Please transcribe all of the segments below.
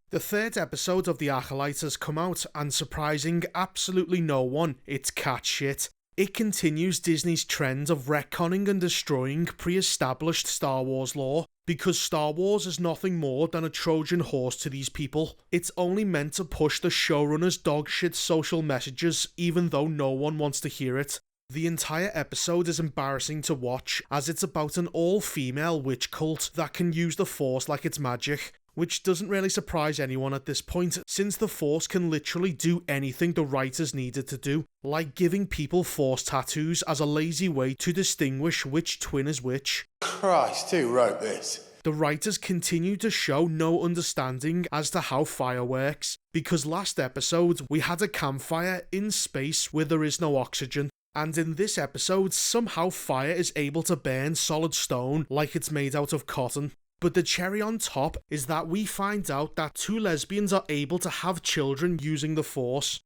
The third episode of The Acolyte has come out, and surprising absolutely no one, it's cat shit. It continues Disney's trend of retconning and destroying pre-established Star Wars lore, because Star Wars is nothing more than a Trojan horse to these people. It's only meant to push the showrunner's dogshit social messages, even though no one wants to hear it. The entire episode is embarrassing to watch, as it's about an all-female witch cult that can use the Force like it's magic, which doesn't really surprise anyone at this point, since the Force can literally do anything the writers needed to do, like giving people Force tattoos as a lazy way to distinguish which twin is which. Christ, who wrote this? The writers continue to show no understanding as to how fire works, because last episode we had a campfire in space where there is no oxygen. And in this episode, somehow fire is able to burn solid stone like it's made out of cotton. But the cherry on top is that we find out that two lesbians are able to have children using the Force.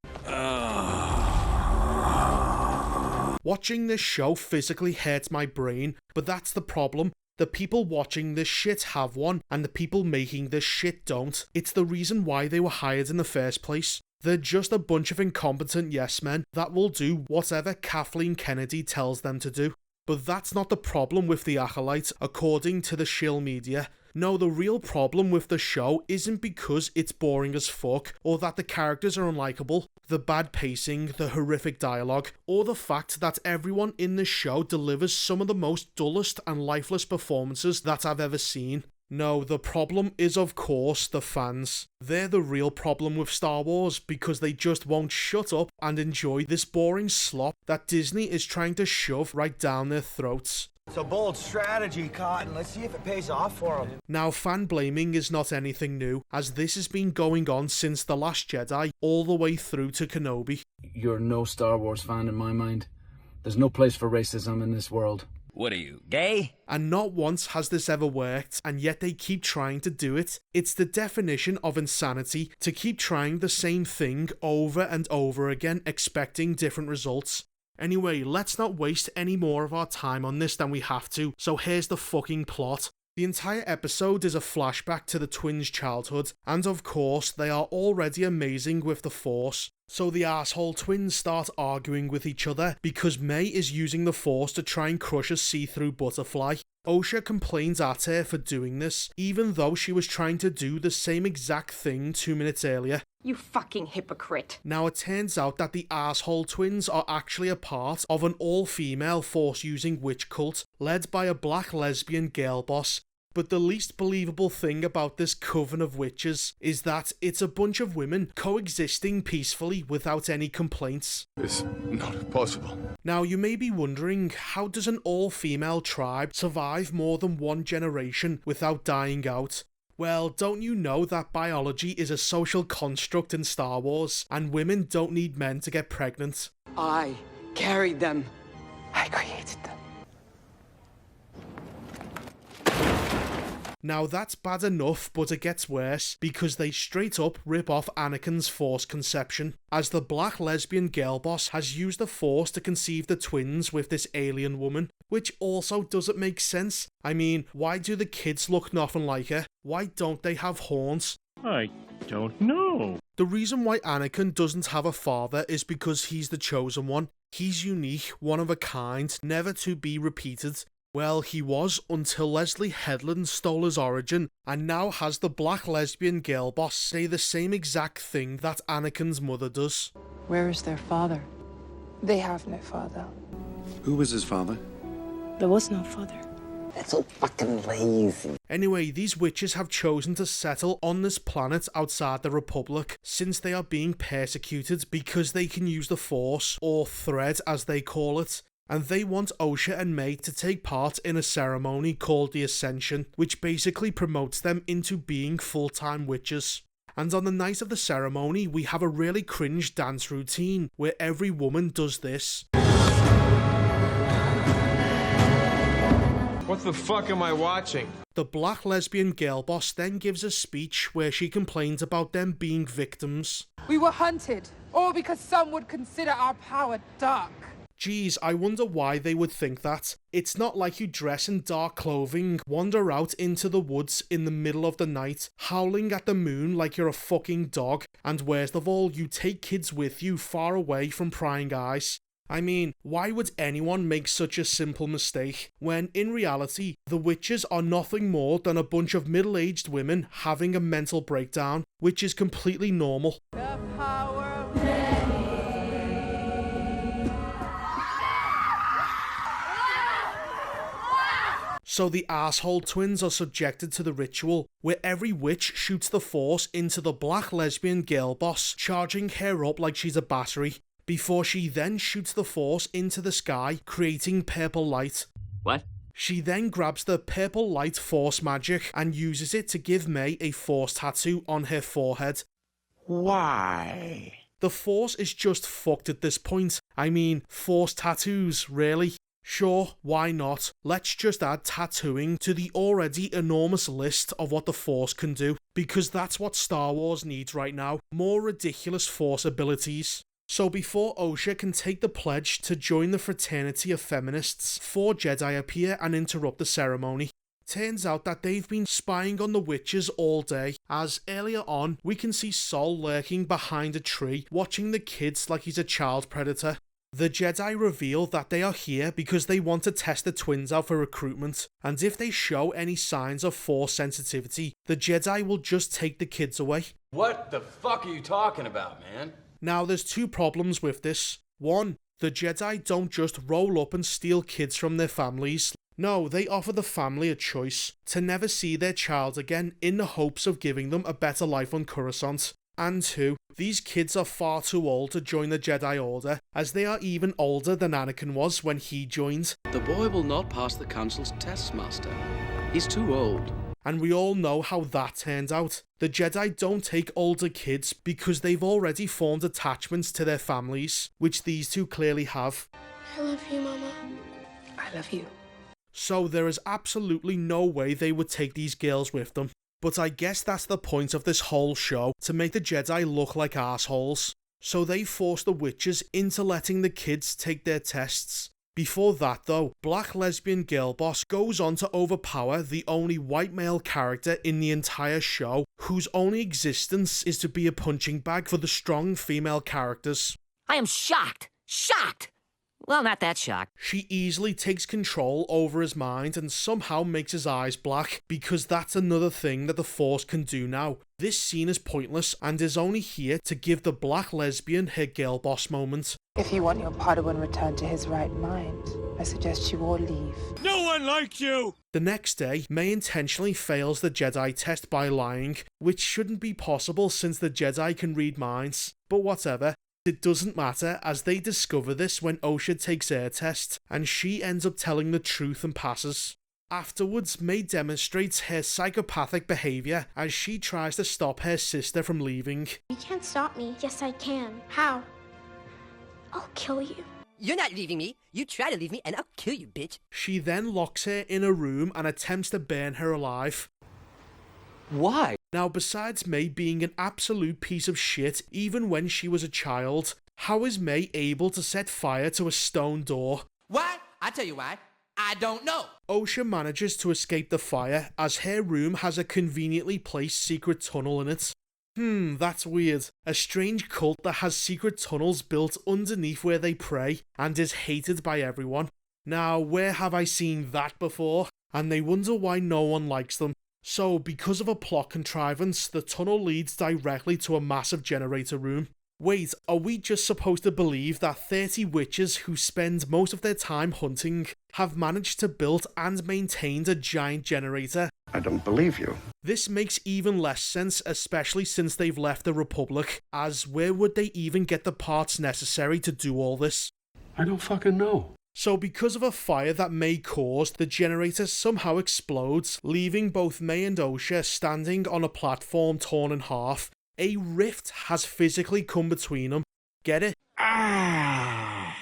Watching this show physically hurts my brain, but that's the problem. The people watching this shit have one, and the people making this shit don't. It's the reason why they were hired in the first place. They're just a bunch of incompetent yes men that will do whatever Kathleen Kennedy tells them to do. But that's not the problem with The Acolyte, according to the shill media. No, the real problem with the show isn't because it's boring as fuck, or that the characters are unlikable, the bad pacing, the horrific dialogue, or the fact that everyone in the show delivers some of the most dullest and lifeless performances that I've ever seen. No, the problem is of course the fans. They're the real problem with Star Wars, because they just won't shut up and enjoy this boring slop that Disney is trying to shove right down their throats. It's a bold strategy, Cotton. Let's see if it pays off for them. Now, fan blaming is not anything new, as this has been going on since The Last Jedi all the way through to Kenobi. You're no Star Wars fan in my mind. There's no place for racism in this world. What are you, gay? And not once has this ever worked, and yet they keep trying to do it. It's the definition of insanity to keep trying the same thing over and over again, expecting different results. Anyway, let's not waste any more of our time on this than we have to, so here's the fucking plot. The entire episode is a flashback to the twins' childhood, and of course, they are already amazing with the Force. So the asshole twins start arguing with each other because May is using the Force to try and crush a see-through butterfly. Osha complains at her for doing this, even though she was trying to do the same exact thing 2 minutes earlier. You fucking hypocrite. Now it turns out that the asshole twins are actually a part of an all-female Force-using witch cult, led by a black lesbian girl boss. But the least believable thing about this coven of witches is that it's a bunch of women coexisting peacefully without any complaints. It's not possible. Now you may be wondering, how does an all-female tribe survive more than one generation without dying out? Well, don't you know that biology is a social construct in Star Wars, and women don't need men to get pregnant? I carried them. I created them. Now that's bad enough, but it gets worse, because they straight up rip off Anakin's Force conception, as the black lesbian girl boss has used the Force to conceive the twins with this alien woman, which also doesn't make sense. I mean, why do the kids look nothing like her? Why don't they have horns? I don't know. The reason why Anakin doesn't have a father is because he's the chosen one. He's unique, one of a kind, never to be repeated. Well, he was until Leslie Headland stole his origin, and now has the black lesbian girl boss say the same exact thing that Anakin's mother does. Where is their father? They have no father. Who was his father? There was no father. That's so fucking lazy. Anyway, these witches have chosen to settle on this planet outside the Republic, since they are being persecuted because they can use the Force, or thread as they call it. And they want Osha and May to take part in a ceremony called the Ascension, which basically promotes them into being full-time witches. And on the night of the ceremony, we have a really cringe dance routine where every woman does this. What the fuck am I watching? The black lesbian girl boss then gives a speech where she complains about them being victims. We were hunted, all because some would consider our power dark. Geez, I wonder why they would think that. It's not like you dress in dark clothing, wander out into the woods in the middle of the night, howling at the moon like you're a fucking dog, and worst of all, you take kids with you far away from prying eyes. I mean, why would anyone make such a simple mistake, when in reality, the witches are nothing more than a bunch of middle-aged women having a mental breakdown, which is completely normal. The power of So the asshole twins are subjected to the ritual, where every witch shoots the force into the black lesbian girl boss, charging her up like she's a battery, before she then shoots the force into the sky, creating purple light. What? She then grabs the purple light force magic and uses it to give May a force tattoo on her forehead. Why? The force is just fucked at this point. I mean, force tattoos, really? Sure, why not? Let's just add tattooing to the already enormous list of what the Force can do, because that's what Star Wars needs right now, more ridiculous Force abilities. So before Osha can take the pledge to join the fraternity of feminists, 4 Jedi appear and interrupt the ceremony. Turns out that they've been spying on the witches all day, as earlier on we can see Sol lurking behind a tree, watching the kids like he's a child predator. The Jedi reveal that they are here because they want to test the twins out for recruitment, and if they show any signs of Force sensitivity, the Jedi will just take the kids away. What the fuck are you talking about, man? Now there's 2 problems with this. 1, the Jedi don't just roll up and steal kids from their families. No, they offer the family a choice, to never see their child again in the hopes of giving them a better life on Coruscant. And 2, these kids are far too old to join the Jedi Order, as they are even older than Anakin was when he joined. The boy will not pass the Council's tests, Master. He's too old. And we all know how that turned out. The Jedi don't take older kids because they've already formed attachments to their families, which these 2 clearly have. I love you, Mama. I love you. So there is absolutely no way they would take these girls with them. But I guess that's the point of this whole show, to make the Jedi look like assholes. So they force the witches into letting the kids take their tests. Before that though, black lesbian girl boss goes on to overpower the only white male character in the entire show, whose only existence is to be a punching bag for the strong female characters. I am shocked. Shocked! Well, not that shocked. She easily takes control over his mind and somehow makes his eyes black, because that's another thing that the Force can do now. This scene is pointless and is only here to give the black lesbian her girl boss moment. If you want your Padawan returned to his right mind, I suggest you all leave. No one likes you! The next day, May intentionally fails the Jedi test by lying, which shouldn't be possible since the Jedi can read minds. But whatever. It doesn't matter, as they discover this when Osha takes her test, and she ends up telling the truth and passes. Afterwards, May demonstrates her psychopathic behaviour as she tries to stop her sister from leaving. You can't stop me. Yes, I can. How? I'll kill you. You're not leaving me. You try to leave me and I'll kill you, bitch. She then locks her in a room and attempts to burn her alive. Why? Now, besides May being an absolute piece of shit even when she was a child, how is May able to set fire to a stone door? Why? I tell you why. I don't know. Osha manages to escape the fire as her room has a conveniently placed secret tunnel in it. That's weird. A strange cult that has secret tunnels built underneath where they pray and is hated by everyone. Now, where have I seen that before? And they wonder why no one likes them. So, because of a plot contrivance, the tunnel leads directly to a massive generator room. Wait, are we just supposed to believe that 30 witches who spend most of their time hunting have managed to build and maintained a giant generator? I don't believe you. This makes even less sense, especially since they've left the Republic, as where would they even get the parts necessary to do all this? I don't fucking know. So because of a fire that May caused, the generator somehow explodes, leaving both May and Osha standing on a platform torn in half. A rift has physically come between them. Get it? I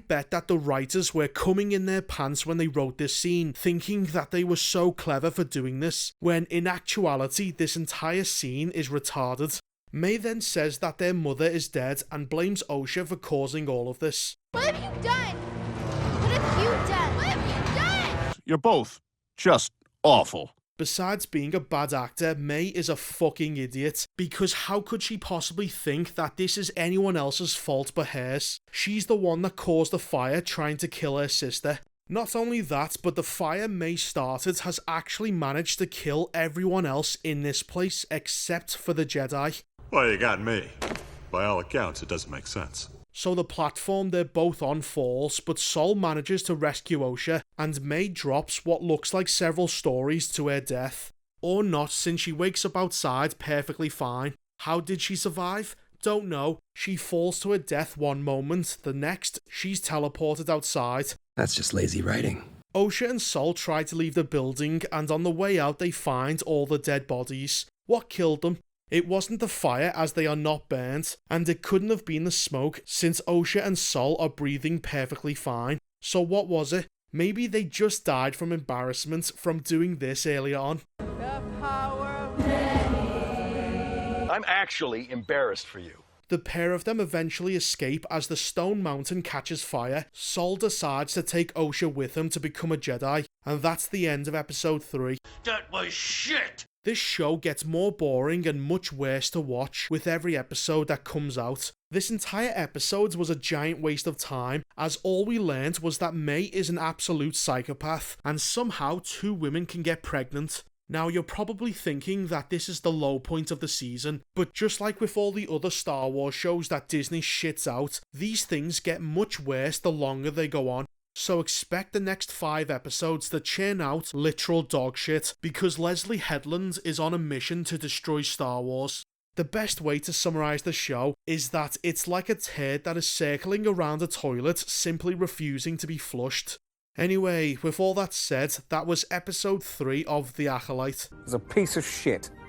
bet that the writers were coming in their pants when they wrote this scene, thinking that they were so clever for doing this, when in actuality this entire scene is retarded. May then says that their mother is dead and blames Osha for causing all of this. What have you done? What have you done? What have you done? You're both just awful. Besides being a bad actor, May is a fucking idiot, because how could she possibly think that this is anyone else's fault but hers? She's the one that caused the fire trying to kill her sister. Not only that, but the fire May started has actually managed to kill everyone else in this place except for the Jedi. Well, you got me. By all accounts, it doesn't make sense. So the platform they're both on falls, but Sol manages to rescue Osha, and May drops what looks like several stories to her death. Or not, since she wakes up outside perfectly fine. How did she survive? Don't know. She falls to her death one moment, the next, she's teleported outside. That's just lazy writing. Osha and Sol try to leave the building, and on the way out they find all the dead bodies. What killed them? It wasn't the fire, as they are not burnt, and it couldn't have been the smoke since Osha and Sol are breathing perfectly fine. So what was it? Maybe they just died from embarrassment from doing this earlier on. The power of many. I'm actually embarrassed for you. The pair of them eventually escape as the stone mountain catches fire. Sol decides to take Osha with him to become a Jedi, and that's the end of episode 3. That was shit! This show gets more boring and much worse to watch with every episode that comes out. This entire episode was a giant waste of time, as all we learned was that May is an absolute psychopath, and somehow 2 women can get pregnant. Now you're probably thinking that this is the low point of the season, but just like with all the other Star Wars shows that Disney shits out, these things get much worse the longer they go on. So expect the next 5 episodes to churn out literal dog shit, because Leslie Headland is on a mission to destroy Star Wars. The best way to summarise the show is that it's like a turd that is circling around a toilet, simply refusing to be flushed. Anyway, with all that said, that was episode 3 of The Acolyte. It's a piece of shit.